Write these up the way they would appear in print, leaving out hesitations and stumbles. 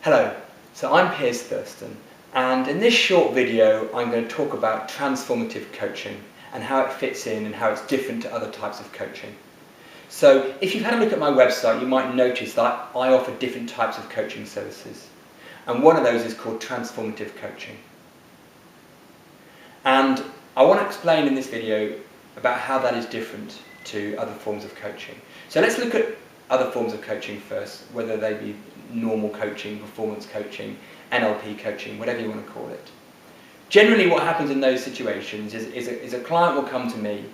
Hello, so I'm Piers Thurston, and in this short video I'm going to talk about transformative coaching and how it fits in and how it's different to other types of coaching. So if you've had a look at my website, you might notice that I offer different types of coaching services, and one of those is called transformative coaching. And I want to explain in this video about how that is different to other forms of coaching. So let's look at other forms of coaching first, whether they be normal coaching, performance coaching, NLP coaching, whatever you want to call it. Generally what happens in those situations is a client will come to me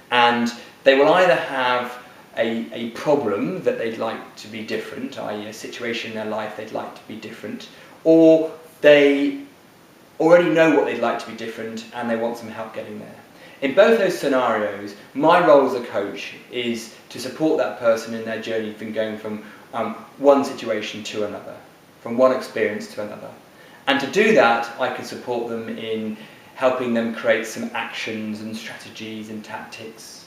and they will either have a problem that they'd like to be different, i.e. a situation in their life they'd like to be different, or they already know what they'd like to be different and they want some help getting there. In both those scenarios, my role as a coach is to support that person in their journey from going from one situation to another, from one experience to another. And to do that, I can support them in helping them create some actions and strategies and tactics.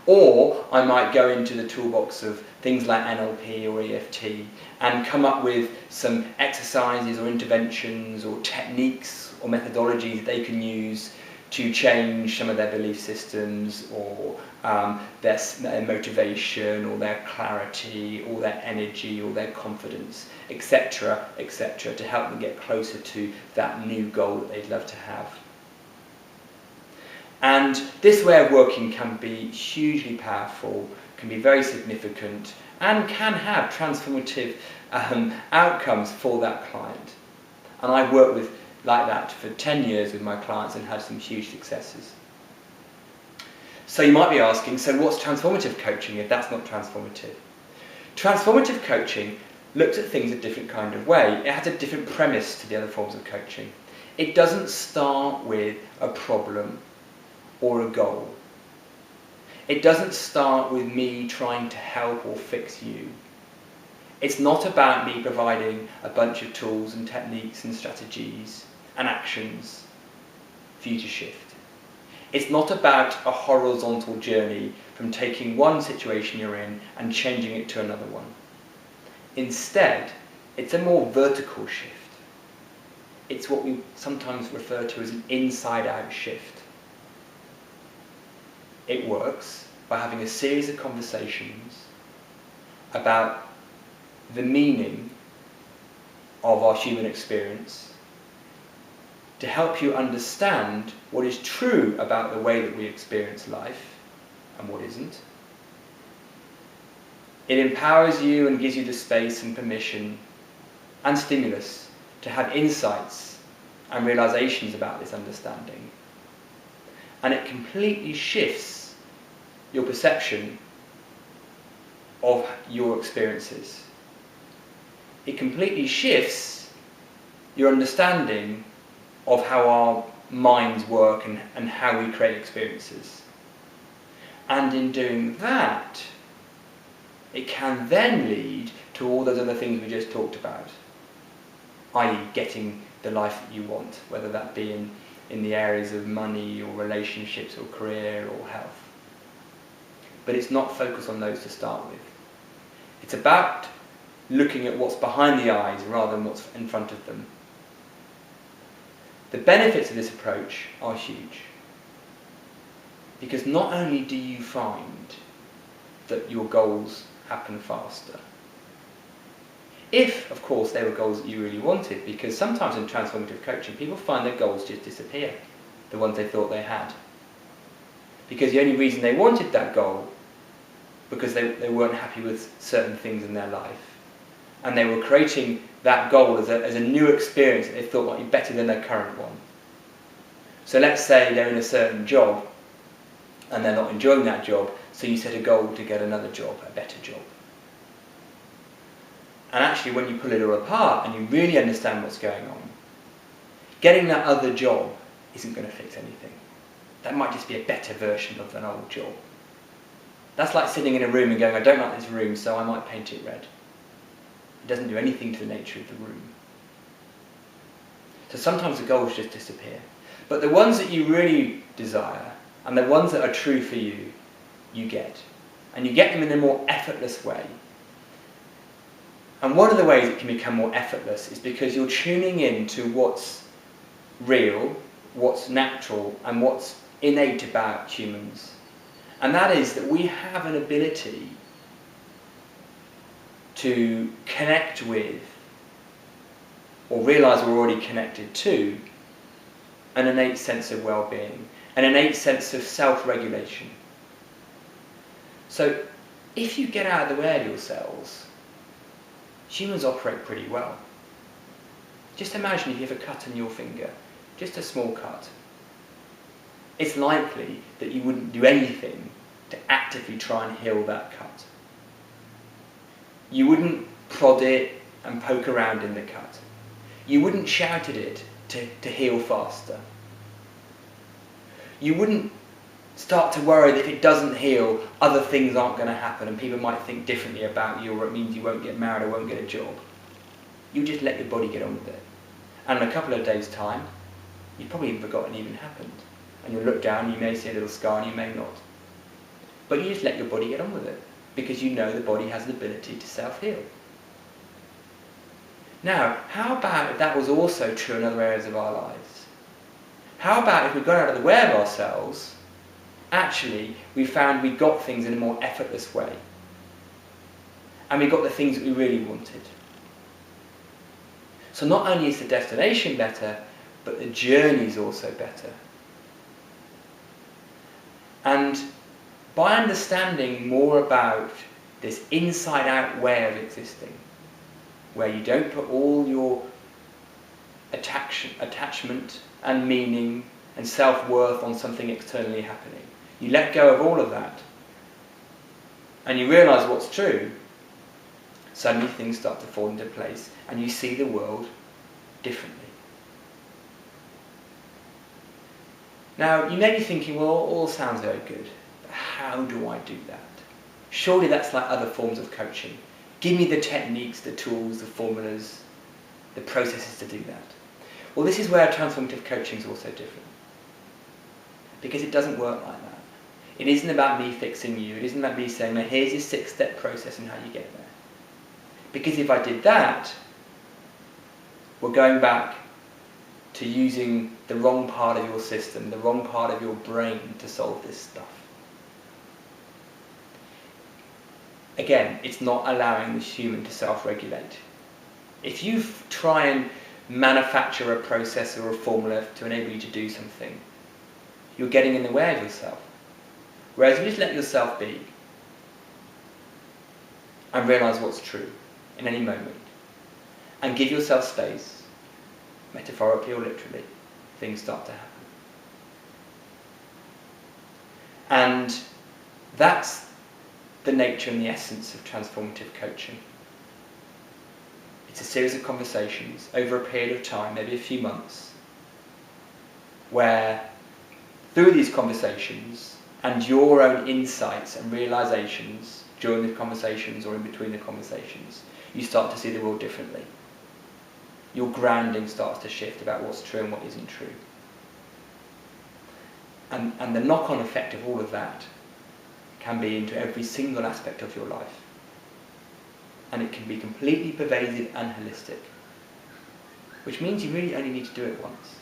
Or I might go into the toolbox of things like NLP or EFT and come up with some exercises or interventions or techniques or methodologies that they can use to change some of their belief systems or their motivation or their clarity or their energy or their confidence, etc., etc., to help them get closer to that new goal that they'd love to have. And this way of working can be hugely powerful, can be very significant, and can have transformative outcomes for that client. And I've worked with like that for 10 years with my clients and had some huge successes. So you might be asking, so what's transformative coaching if that's not transformative? Transformative coaching looks at things a different kind of way. It has a different premise to the other forms of coaching. It doesn't start with a problem or a goal. It doesn't start with me trying to help or fix you. It's not about me providing a bunch of tools and techniques and strategies and actions for you to shift. It's not about a horizontal journey from taking one situation you're in and changing it to another one. Instead, it's a more vertical shift. It's what we sometimes refer to as an inside-out shift. It works by having a series of conversations about the meaning of our human experience to help you understand what is true about the way that we experience life and what isn't. It empowers you and gives you the space and permission and stimulus to have insights and realizations about this understanding. And it completely shifts your perception of your experiences. It completely shifts your understanding of how our minds work and how we create experiences. And in doing that, it can then lead to all those other things we just talked about, i.e. getting the life that you want, whether that be in the areas of money or relationships or career or health. But it's not focused on those to start with. It's about looking at what's behind the eyes rather than what's in front of them. The benefits of this approach are huge, because not only do you find that your goals happen faster, if, of course, they were goals that you really wanted, because sometimes in transformative coaching people find their goals just disappear, the ones they thought they had, because the only reason they wanted that goal because they weren't happy with certain things in their life, and they were creating that goal as a new experience that they thought might be better than their current one. So let's say they're in a certain job and they're not enjoying that job, so you set a goal to get another job, a better job. And actually when you pull it all apart and you really understand what's going on, getting that other job isn't going to fix anything. That might just be a better version of an old job. That's like sitting in a room and going, I don't like this room, so I might paint it red. It doesn't do anything to the nature of the room. So sometimes the goals just disappear. But the ones that you really desire, and the ones that are true for you, you get. And you get them in a more effortless way. And one of the ways it can become more effortless is because you're tuning in to what's real, what's natural, and what's innate about humans. And that is that we have an ability to connect with, or realise we're already connected to, an innate sense of well-being, an innate sense of self-regulation. So if you get out of the way of yourselves, humans operate pretty well. Just imagine if you have a cut on your finger, just a small cut. It's likely that you wouldn't do anything to actively try and heal that cut. You wouldn't prod it and poke around in the cut. You wouldn't shout at it to heal faster. You wouldn't start to worry that if it doesn't heal, other things aren't going to happen and people might think differently about you, or it means you won't get married or won't get a job. You just let your body get on with it. And in a couple of days' time, you've probably even forgotten it even happened. And you'll look down, you may see a little scar and you may not. But you just let your body get on with it, because you know the body has an ability to self-heal. Now, how about if that was also true in other areas of our lives? How about if we got out of the way of ourselves, actually we found we got things in a more effortless way, and we got the things that we really wanted? So not only is the destination better, but the journey is also better. And by understanding more about this inside-out way of existing, where you don't put all your attachment and meaning and self-worth on something externally happening, you let go of all of that, and you realise what's true, suddenly things start to fall into place and you see the world differently. Now, you may be thinking, well, all sounds very good, but how do I do that? Surely that's like other forms of coaching. Give me the techniques, the tools, the formulas, the processes to do that. Well, this is where transformative coaching is also different, because it doesn't work like that. It isn't about me fixing you. It isn't about me saying, now here's your 6-step process and how you get there. Because if I did that, we're going back to using the wrong part of your system, the wrong part of your brain to solve this stuff. Again, it's not allowing the human to self-regulate. If you try and manufacture a process or a formula to enable you to do something, you're getting in the way of yourself. Whereas if you just let yourself be and realise what's true in any moment, and give yourself space, metaphorically or literally, things start to happen. And that's the nature and the essence of transformative coaching. It's a series of conversations over a period of time, maybe a few months, where through these conversations and your own insights and realizations during the conversations or in between the conversations, you start to see the world differently. Your grounding starts to shift about what's true and what isn't true. And the knock-on effect of all of that can be into every single aspect of your life. And it can be completely pervasive and holistic, which means you really only need to do it once.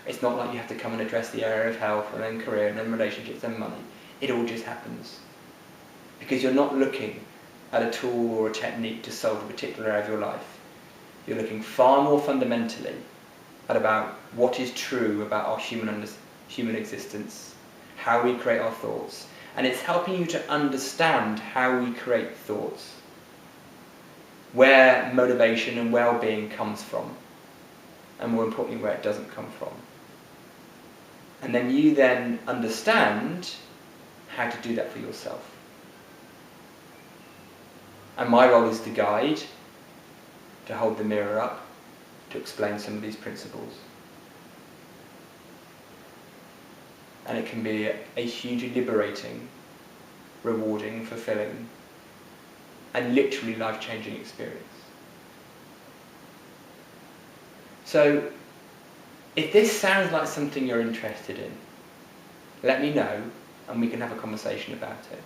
It's not like you have to come and address the area of health and then career and then relationships and money. It all just happens. Because you're not looking at a tool or a technique to solve a particular area of your life. You're looking far more fundamentally at about what is true about our human existence, how we create our thoughts, and it's helping you to understand how we create thoughts, where motivation and well-being comes from, and more importantly where it doesn't come from. And then you then understand how to do that for yourself. And my role is to guide, to hold the mirror up, to explain some of these principles. And it can be a hugely liberating, rewarding, fulfilling, and literally life-changing experience. So, if this sounds like something you're interested in, let me know and we can have a conversation about it.